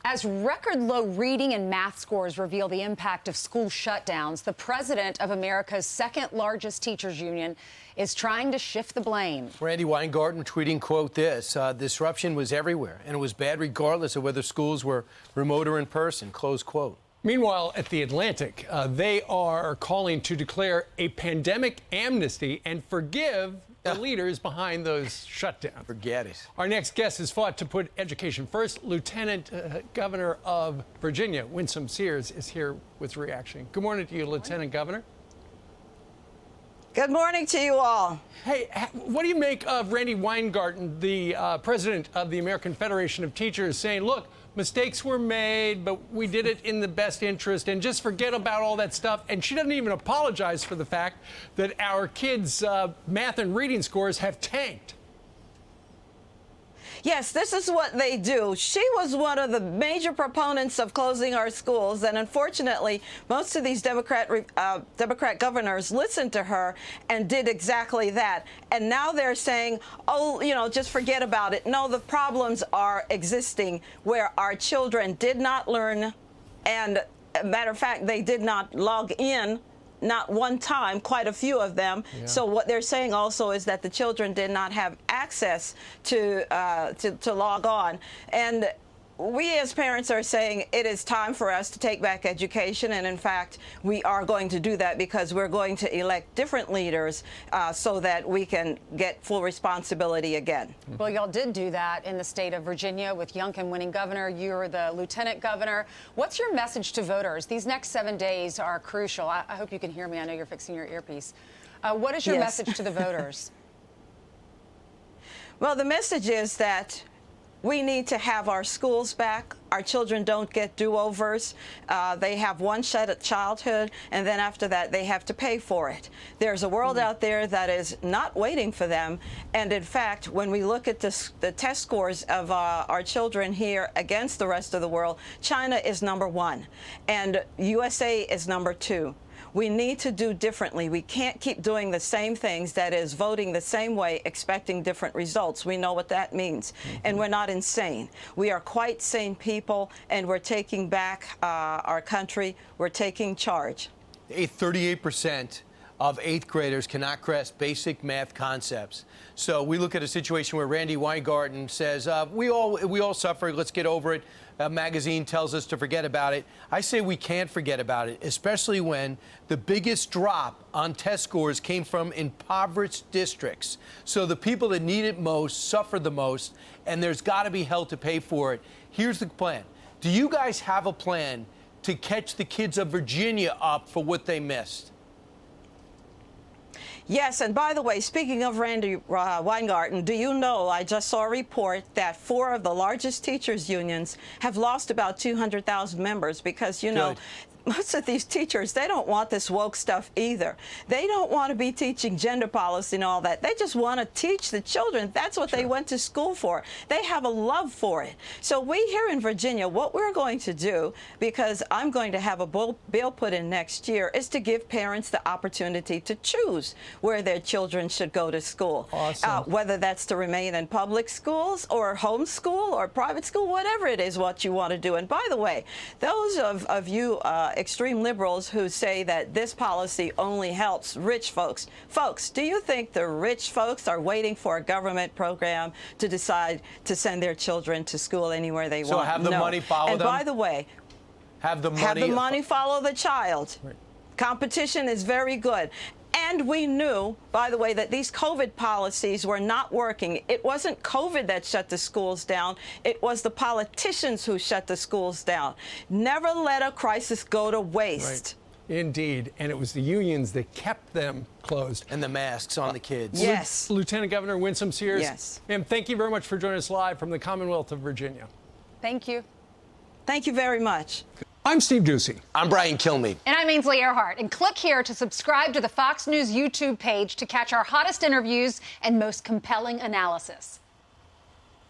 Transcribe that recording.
As record-low reading and math scores reveal the impact of school shutdowns, the president of America's second-largest teachers union is trying to shift the blame. Randi Weingarten tweeting, quote, this, disruption was everywhere, and it was bad regardless of whether schools were remote or in person, close quote. Meanwhile, at The Atlantic, they are calling to declare a pandemic amnesty and forgive the leaders behind those shutdowns. Forget it. Our next guest has fought to put education first. Lieutenant Governor of Virginia, Winsome Sears, is here with reaction. Good morning to you, Lieutenant Governor. Good morning to you all. Hey, what do you make of Randi Weingarten, the president of the American Federation of Teachers, saying, look, mistakes were made, but we did it in the best interest, and just forget about all that stuff. And she doesn't even apologize for the fact that our kids' math and reading scores have tanked. Yes, this is what they do. She was one of the major proponents of closing our schools, and unfortunately, most of these Democrat governors listened to her and did exactly that. And now they're saying, oh, you know, just forget about it. No, the problems are existing where our children did not learn, and matter of fact, they did not log in. Not one time, quite a few of them. Yeah. So what they're saying also is that the children did not have access to log on. And we as parents are saying it is time for us to take back education. And in fact, we are going to do that because we're going to elect different leaders so that we can get full responsibility again. Well, y'all did do that in the state of Virginia with Youngkin winning governor. You're the lieutenant governor. What's your message to voters? These next 7 days are crucial. I hope you can hear me. I know you're fixing your earpiece. What is your message to the voters? Well, the message is that we need to have our schools back. Our children don't get do-overs. They have one shot at childhood, and then after that, they have to pay for it. There's a world out there that is not waiting for them. And in fact, when we look at the test scores of our children here against the rest of the world, China is #1, and USA is #2. We need to do differently. We can't keep doing the same things, that is, voting the same way, expecting different results. We know what that means. And we're not insane. We are quite sane people, and we're taking back our country. We're taking charge. 38% of 8th graders cannot grasp basic math concepts. So we look at a situation where Randi Weingarten says, we all suffer, let's get over it. A magazine tells us to forget about it. I say we can't forget about it, especially when the biggest drop on test scores came from impoverished districts. So the people that need it most suffer the most, and there's got to be hell to pay for it. Here's the plan. Do you guys have a plan to catch the kids of Virginia up for what they missed? Yes, and by the way, speaking of Randi Weingarten, do you know, I just saw a report that 4 of the largest teachers' unions have lost about 200,000 members because, you know, most of these teachers, they don't want this woke stuff either. They don't want to be teaching gender policy and all that. They just want to teach the children. That's what they went to school for. They have a love for it. So we here in Virginia, what we're going to do, because I'm going to have a bill put in next year, is to give parents the opportunity to choose where their children should go to school. Awesome. Whether that's to remain in public schools or homeschool or private school, whatever it is what you want to do. And by the way, those of you extreme liberals who say that this policy only helps rich folks. Folks, do you think the rich folks are waiting for a government program to decide to send their children to school anywhere they want? So have the money follow them? And by the way, have the money follow the child. Right. Competition is very good. And we knew, by the way, that these COVID policies were not working. It wasn't COVID that shut the schools down. It was the politicians who shut the schools down. Never let a crisis go to waste. Right. Indeed. And it was the unions that kept them closed. And the masks on the kids. Yes. Lieutenant Governor Winsome Sears. Yes. Ma'am, thank you very much for joining us live from the Commonwealth of Virginia. Thank you. Thank you very much. I'm Steve Ducey. I'm Brian Kilmeade. And I'm Ainsley Earhart. And click here to subscribe to the Fox News YouTube page to catch our hottest interviews and most compelling analysis.